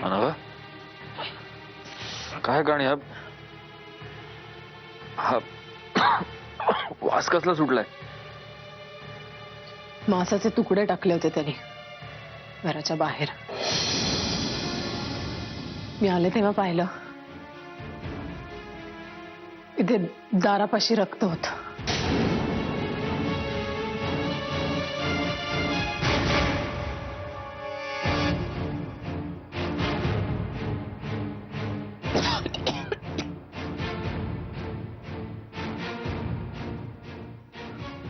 अनघा, काय गाणी हा वास कसला सुटलाय? मांसाचे तुकडे टाकले होते त्यांनी घराच्या बाहेर. मी आले तेव्हा पाहिलं, इथे दारापाशी रक्त होत.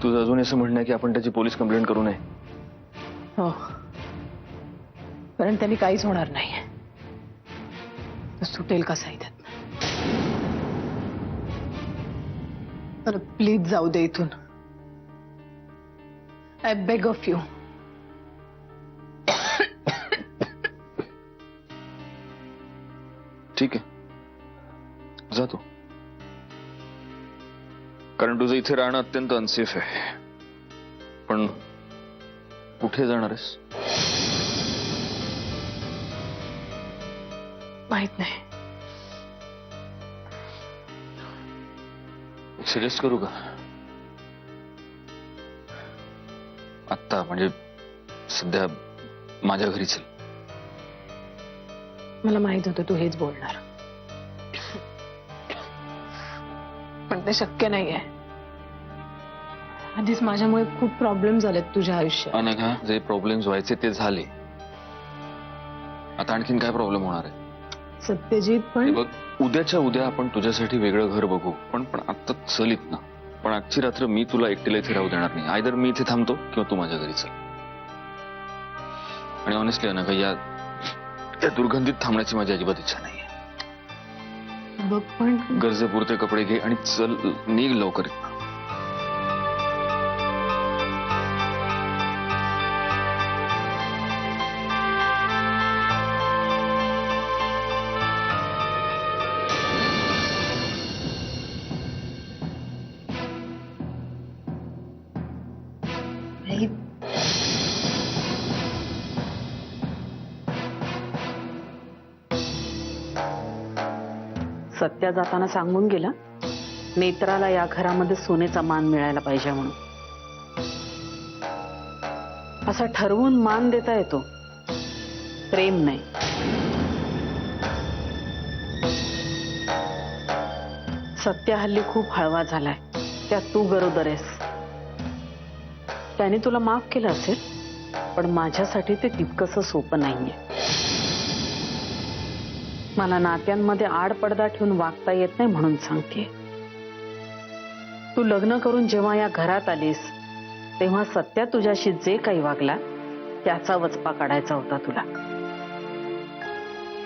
तुझं अजून असं म्हणणं आहे की आपण त्याची पोलीस कंप्लेंट करू नये? हो, कारण त्यांनी काहीच होणार नाही. तो सुटेल कसा इथं. तर प्लीज जाऊ दे इथून. I beg of you. ठीक आहे, जातो. कारण तुझं इथे राहणं अत्यंत अनसेफ आहे. पण कुठे जाणार आहेस? माहित नाही. सजेस्ट करू का? आत्ता म्हणजे सध्या माझ्या घरी चल. मला माहित होतं तू हेच बोलणार, पण ते शक्य नाहीये. आधीच माझ्यामुळे खूप प्रॉब्लेम झालेत तुझ्या आयुष्यात. अनघा, जे प्रॉब्लेम्स व्हायचे ते झाले. आता आणखीन काय प्रॉब्लेम होणार आहे? सत्यजित, पण बघ, उद्याच्या उद्या आपण तुझ्यासाठी वेगळं घर बघू. पण आत्ता चल इथनं. पण आजची रात्र मी तुला एकटीला इथे राहू देणार नाही. आयदर मी इथे थांबतो किंवा तू माझ्या घरी चल. आणि ऑनेस्टली अनघा, या दुर्गंधीत थांबण्याची माझी अजिबात इच्छा नाहीये. बघ, पण गरजेपुरते कपडे घे आणि चल, निघ लवकर इथनं. सत्या जाताना सांगून गेला, नेत्राला या घरामध्ये सोन्याचा मान मिळायला पाहिजे म्हणून. असा ठरवून मान देता येतो, प्रेम नाही. सत्या हल्ली खूप हळवा झालाय, त्यात तू गरोदर आहेस. त्याने तुला माफ केलं असेल, पण माझ्यासाठी ते तितकंसं सोपं नाहीये. मला नात्यांमध्ये आडपडदा ठेवून वागता येत नाही म्हणून सांगते. तू लग्न करून जेव्हा या घरात आलीस तेव्हा सत्या तुझ्याशी जे काही वागला त्याचा वचपा काढायचा होता तुला.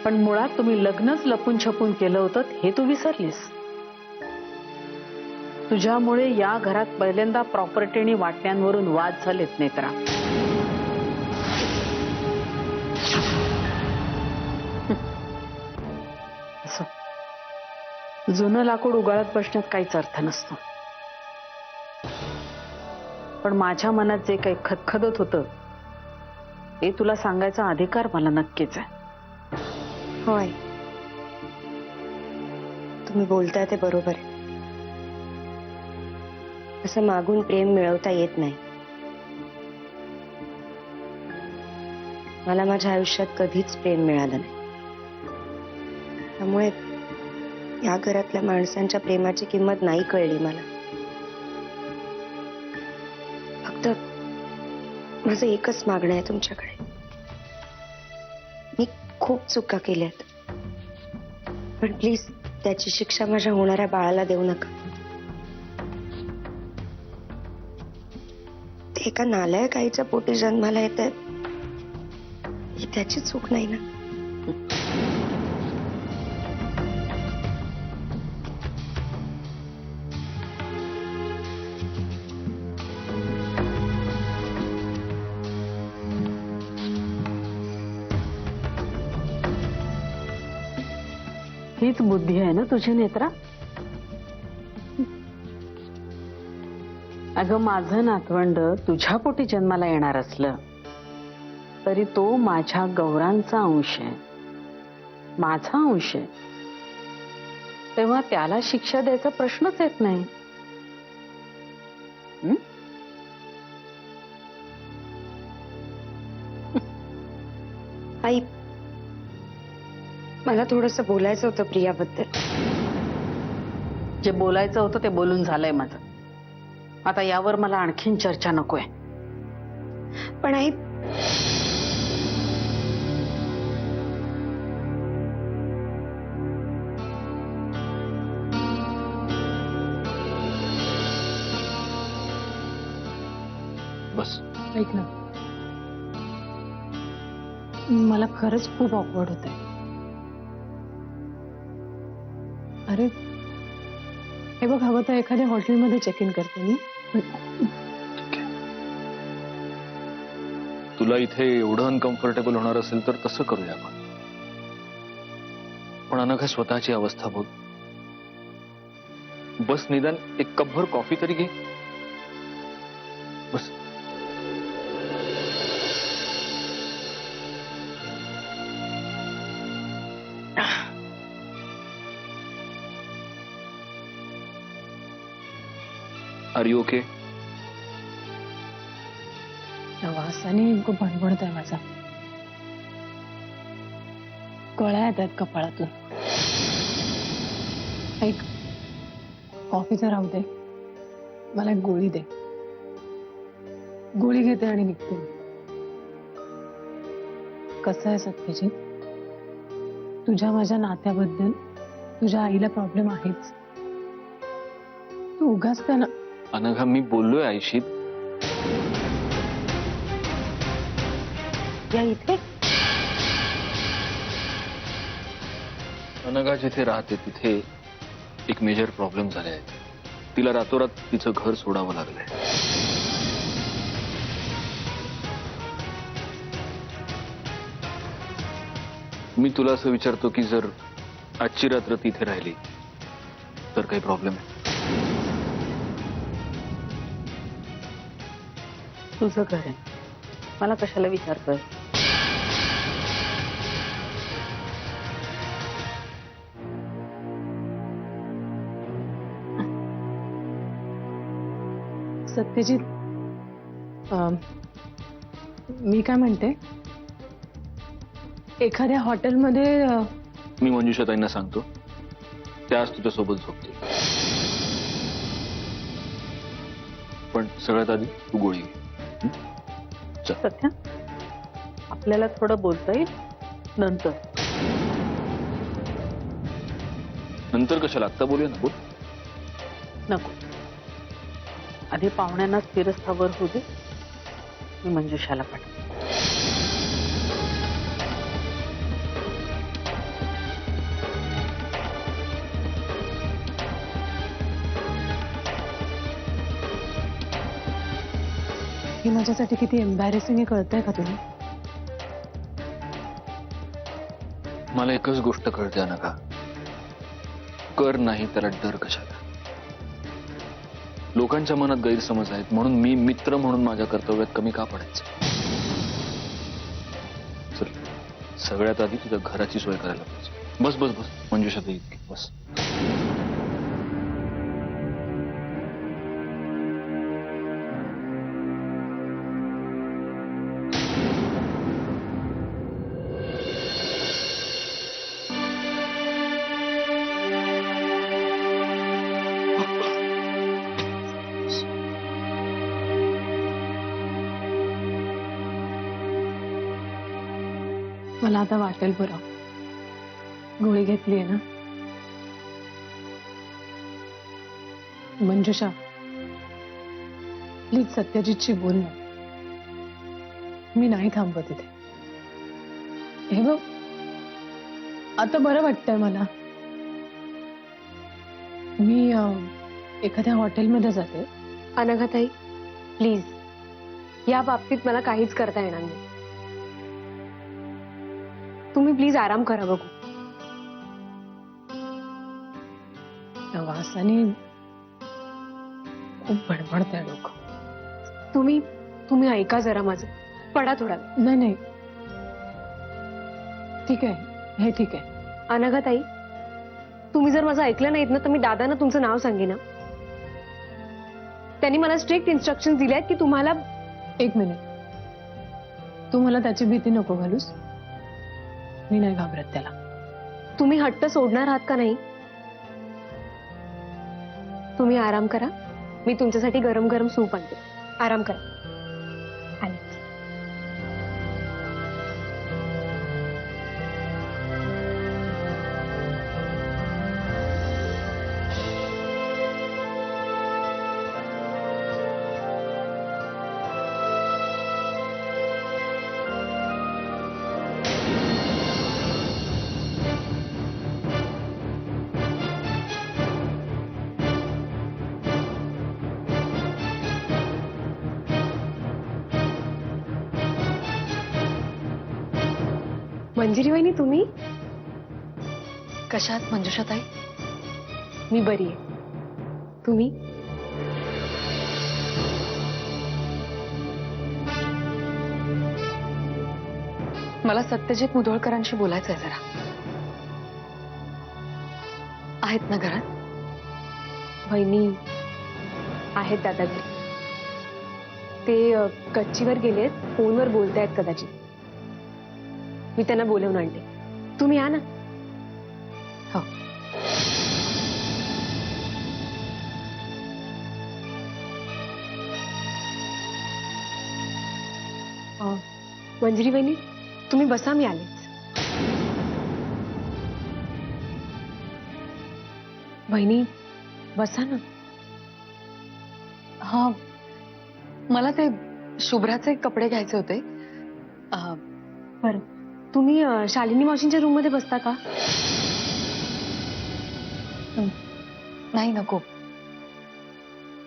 पण मुळात तुम्ही लग्नच लपून छपून केलं होतं हे तू विसरलीस. तुझ्यामुळे या घरात पहिल्यांदा प्रॉपर्टी आणि वाटण्यांवरून वाद झालेत नेत्रा. जुनं लाकूड उगाळत बसण्यात काहीच अर्थ नसतो. पण माझ्या मनात जे काही खदखदत होतं ते तुला सांगायचा अधिकार मला नक्कीच आहे. होय, तुम्ही बोलताय ते बरोबर आहे. असं मागून प्रेम मिळवता येत नाही. मला माझ्या आयुष्यात कधीच प्रेम मिळालं नाही. त्यामुळे या घरातल्या माणसांच्या प्रेमाची किंमत नाही कळली मला. फक्त माझं एकच मागणं आहे तुमच्याकडे. मी खूप चुका केल्यात, पण प्लीज त्याची शिक्षा माझ्या होणाऱ्या बाळाला देऊ नका. ते एका नालायक आईच्या पोटी जन्माला येत आहेत, ही त्याची चूक नाही ना. हीच बुद्धी आहे ना तुझी नेत्रा? अगं, माझं नातवंड तुझ्या पोटी जन्माला येणार असलं तरी तो माझ्या गौरांचा अंश आहे. माझा अंश आहे, तेव्हा त्याला शिक्षा द्यायचा प्रश्नच येत नाही. हं? आई, मला थोडंसं बोलायचं होतं प्रियाबद्दल. जे बोलायचं होतं ते बोलून झालंय माझं. आता यावर मला आणखीन चर्चा नकोय. पण आई, बस. ऐक ना, मला खरंच खूप ऑकवर्ड होत आहे. अरे हे बघ, हवं तर एखाद्या हॉटेलमध्ये चेक इन करते मी. तुला इथे एवढं अनकम्फर्टेबल होणार असेल तर तसं करूया आपण. पण अनघा, स्वतःची अवस्था बघ. बस, निदान एक कपभर कॉफी तरी घे. बस. Are you okay? वासाने खूप भणभणत आहे माझा. कळ्या येत आहेत कपाळातून. ऐक, कॉफीचं राहू दे, मला एक गोळी दे. गोळी घेते आणि निघते. कसं आहे सत्यजित, तुझ्या माझ्या नात्याबद्दल तुझ्या आईला प्रॉब्लेम आहेच. तू उगाच त्यांना. अनघा, मी बोललोय आईशी. या इथे अनघा जिथे राहते तिथे एक मेजर प्रॉब्लेम झाले आहे. तिला रातोरात तिचं घर सोडावं लागलंय. मी तुला असं विचारतो की जर आजची रात्र तिथे राहिली तर काही प्रॉब्लेम आहे? तुझं घर आहे, मला कशाला विचारतोय? सत्यजित, मी काय म्हणते, एखाद्या हॉटेलमध्ये मी मंजुषाताईंना सांगतो, त्याच तुझ्यासोबत झोपतील. पण सगळ्यात आधी तू गोळी घे. चल. सध्या आपल्याला थोडं बोलता येईल नंतर. नंतर कशाला, आत्ता बोलूया ना. बोल. नको, आधी पाहुण्यांना स्थिरस्थावर होऊ दे. मी मंजुषाला पाठवते. हे माझ्यासाठी किती एम्बॅरेसिंग आहे कळतंय का तुला? मला एकच गोष्ट कळते अनघा, कर नाही त्याला डर कशाला. लोकांच्या मनात गैरसमज आहेत म्हणून मी मित्र म्हणून माझ्या कर्तव्यात कमी का पडायचं? चल, सगळ्यात आधी तुझ्या घराची सोय करायला पाहिजे. बस बस बस मंजुषा ताई, बस. मला आता वाटेल बरं. गोळी घेतली आहे ना. मंजुषा, प्लीज सत्यजितशी बोल ना. मी नाही थांबत इथे. हे बघ, आता बरं वाटतंय मला. मी एखाद्या हॉटेलमध्ये जाते. अनघाताई, प्लीज या बाबतीत मला काहीच करता येणार नाही. तुम्ही प्लीज आराम करा. बघू, त्या वासाने खूप भडभडतंय डोकं. तुम्ही ऐका जरा माझं. पडा थोडा. नाही नाही, ठीक आहे, हे ठीक आहे. अनघाताई, तुम्ही जर माझं ऐकलं नाहीत ना तर मी दादांना तुमचं नाव सांगेन ना. त्यांनी मला स्ट्रिक्ट इन्स्ट्रक्शन दिले आहेत की तुम्हाला. एक मिनिट, तू मला त्याची भीती नको घालूस. मी नाही घाबरत त्याला. तुम्ही हट्ट सोडणार आहात का नाही? तुम्ही आराम करा, मी तुमच्यासाठी गरम गरम सूप आणते. आराम करा. आलेच. मंजिरी वहिनी, तुम्ही कशात मंजुषाताई? मी बरी आहे. तुम्ही? मला सत्यजित मुधोळकरांशी बोलायचंय जरा. आहेत ना घरात? वहिनी आहेत दादाजी. ते कच्चीवर गेलेत, फोनवर बोलतायत कदाचित. मी त्यांना बोलवून आणते. तुम्ही या ना. हो. मंजिरी वहिनी, तुम्ही बसा, मी आलेच. वहिनी बसा ना. हा, मला ते शुभ्राचे कपडे घ्यायचे होते. बरं, तुम्ही शालिनी मावशींच्या रूम मध्ये बसता का? नाही, नको.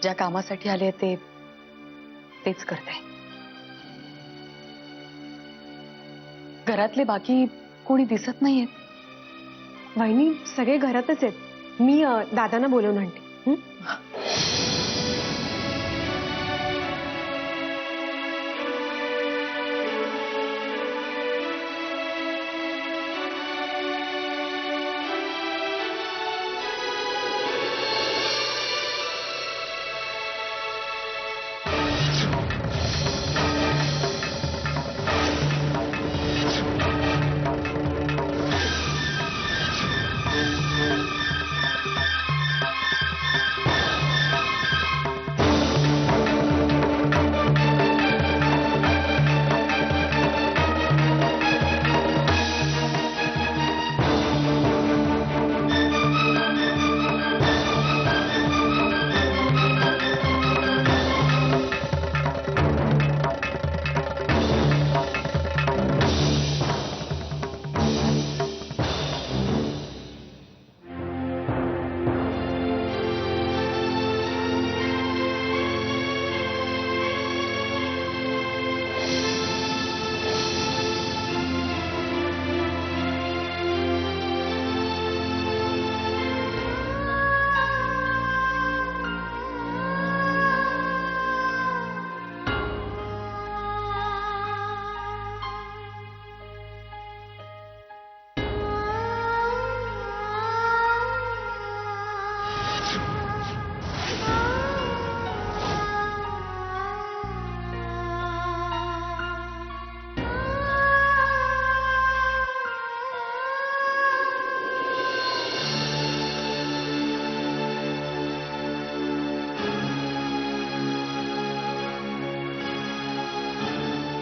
ज्या कामासाठी आले तेच करते. घरातले बाकी कोणी दिसत नाहीयेत. वहिनी सगळे घरातच आहेत. मी दादांना बोलवून आणते. हं?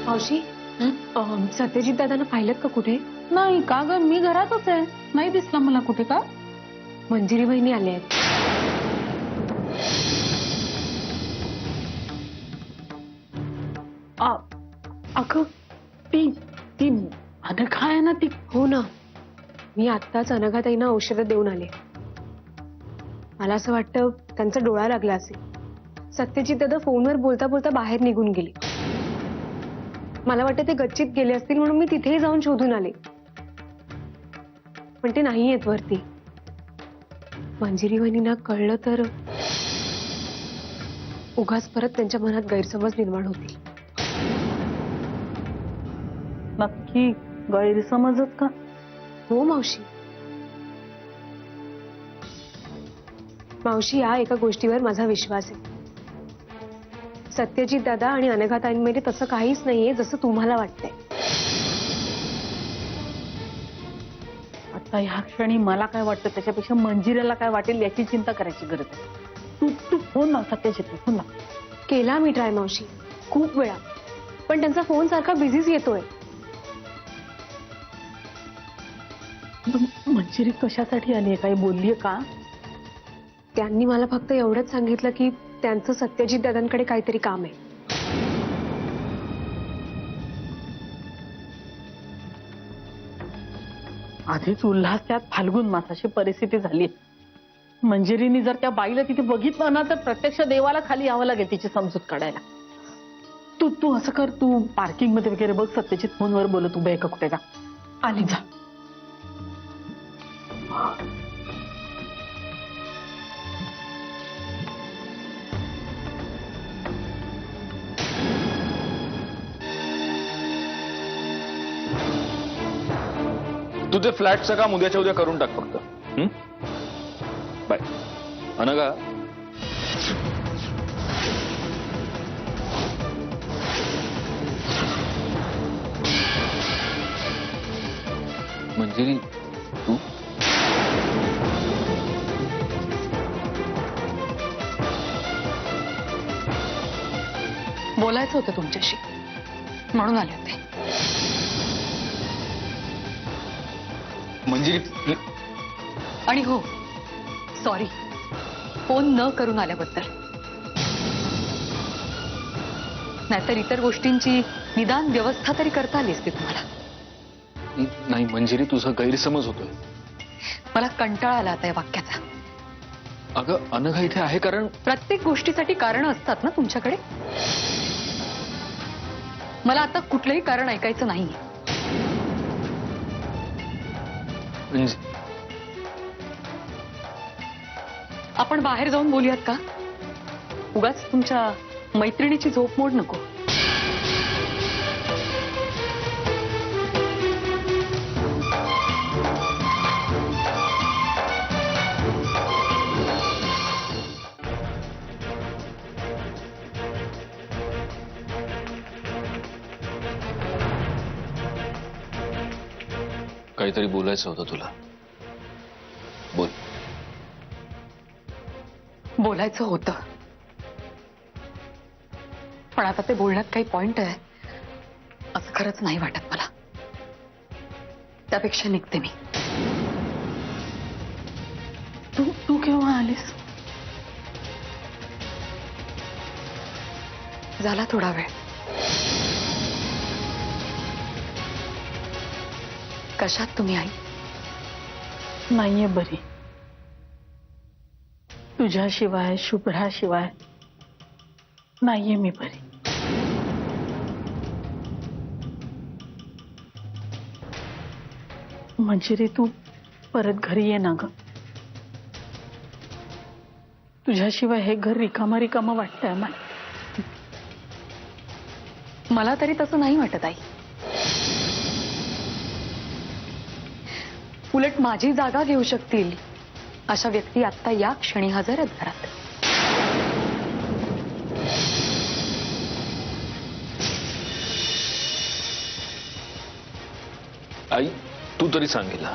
मावशी, सत्यजित दादांना पाहिलं का कुठे? नाही का ग, मी घरातच आहे. नाही दिसला मला कुठे. का? मंजिरी वहिनी आले आहेत. अगं ती अनघा आहे ना ती. हो ना, मी आत्ताच अनघाताईंना औषधं देऊन आले. मला असं वाटतं त्यांचा डोळा लागला असेल. सत्यजित दादा फोनवर बोलता बोलता बाहेर निघून गेले. मला वाटतं ते गच्चीत गेले असतील म्हणून मी तिथेही जाऊन शोधून आले, पण ते नाही येत वरती. मंजिरी वहिनींना कळलं तर उगाच परत त्यांच्या मनात गैरसमज निर्माण होतील. नक्की गैरसमजच का? हो मावशी, मावशी, या एका गोष्टीवर माझा विश्वास आहे. सत्यजित दादा आणि अनघाताईंमध्ये तसं काहीच नाहीये जसं तुम्हाला वाटतंय. आता ह्या क्षणी मला काय वाटतं त्याच्यापेक्षा मंजिरेला काय वाटेल याची चिंता करायची गरज आहे. तू फोन लाव सत्यजित, फोन लाव. केला मी ट्राय मावशी, खूप वेळा, पण त्यांचा फोन सारखा बिझीच येतोय. मंजिरी कशासाठी आली, काही बोललीये का? त्यांनी मला फक्त एवढंच सांगितलं की त्यांचं सत्यजित दादांकडे काहीतरी काम आहे. आधीच उल्हास त्यात फाल्गुन मासाची परिस्थिती झाली. मंजिरीने जर त्या बाईला तिथे बघितलं ना तर प्रत्यक्ष देवाला खाली यावं लागेल तिची समजूत काढायला. तू असं कर, तू पार्किंग मध्ये वगैरे बघ, सत्यजित फोनवर बोलत उभे का कुठे का. आली जा. तुझे फ्लॅटचं काम उद्याच्या उद्या करून टाक फक्त. बाय. अनघा, मंजिरी, तू बोलायचं होतं तुमच्याशी म्हणून आले होते. मंजिरी, आणि हो, सॉरी फोन न करून आल्याबद्दल. नाहीतर इतर गोष्टींची निदान व्यवस्था तरी करता आली असती तुम्हाला. नाही मंजिरी, तुझा गैरसमज होतोय. मला कंटाळा आला आता या वाक्याचा. अगं अनघा इथे आहे कारण प्रत्येक गोष्टीसाठी कारण असतात ना तुमच्याकडे. मला आता कुठलंही कारण ऐकायचं नाहीये. आपण बाहेर जाऊन बोलूयात का? उगाच तुमच्या मैत्रिणीची झोप मोड नको. काहीतरी बोलायचं होतं तुला. बोल. बोलायचं होतं, पण आता ते बोलण्यात काही पॉइंट आहे असं खरंच नाही वाटत मला. त्यापेक्षा निघते मी. तू केव्हा आलीस? झाला थोडा वेळ. कशात तुम्ही आई? नाहीये बरी. तुझ्याशिवाय, शुभ्राशिवाय नाहीये मी बरी. मंजिरी, तू परत घरी ये ना ग. तुझ्याशिवाय हे घर रिकामं रिकामं वाटतंय मला. मला तरी तसं नाही वाटत आई. उलट माझी जागा घेऊ शकतील अशा व्यक्ती आता या क्षणी हजर आहेत घरात. आई, तू तरी सांगेल.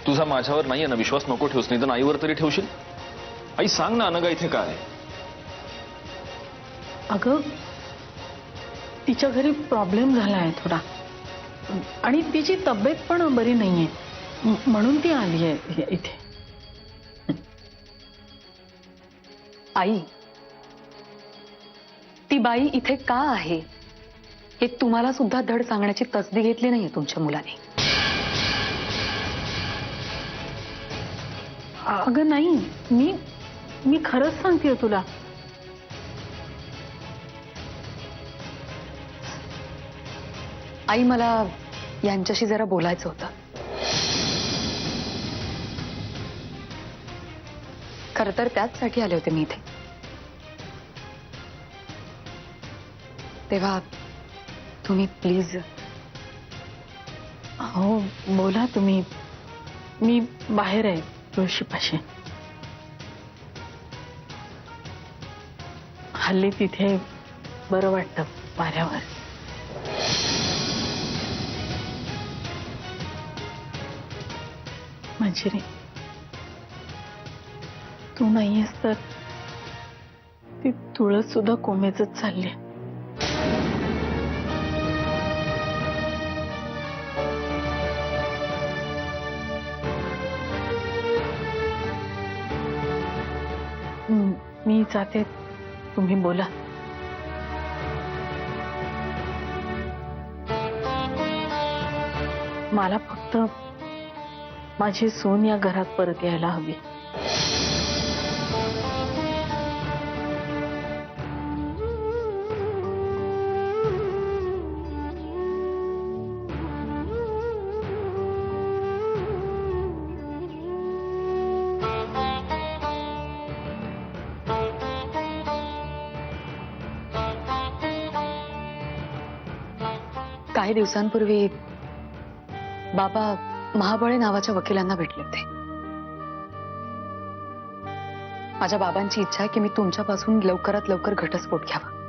तुझा माझ्यावर नाहीये ना विश्वास? नको ठेवूस, नाही तर आईवर तरी ठेवशील. आई सांग ना, अनघा इथे काय? अगं तिच्या घरी प्रॉब्लेम झालाय थोडा, आणि तिची तब्येत पण बरी नाहीये, म्हणून ती आली आहे इथे. आई, ती बाई इथे का आहे हे तुम्हाला सुद्धा धड सांगण्याची तसदी घेतली नाहीये तुमच्या मुलाने. अगं नाही, मी खरंच सांगतेय तुला. आई, मला यांच्याशी जरा बोलायचं होतं. खरं तर त्याचसाठी आले होते मी इथे. तेव्हा तुम्ही प्लीज. हो बोला तुम्ही. मी बाहेर आहे तुळशीपाशी. हल्ली तिथे बरं वाटतं वाऱ्यावर. मंजिरी, तू नाहीयेस तर ती तुळस सुद्धा कोमेजत चालली. मी जाते, तुम्ही बोला. मला फक्त माझी सून या घरात परत यायला हवी. काही दिवसांपूर्वी बाबा महाबळे नावाच्या वकिलांना भेटले होते. माझ्या बाबांची इच्छा आहे की मी तुमच्यापासून लवकरात लवकर घटस्फोट घ्यावा.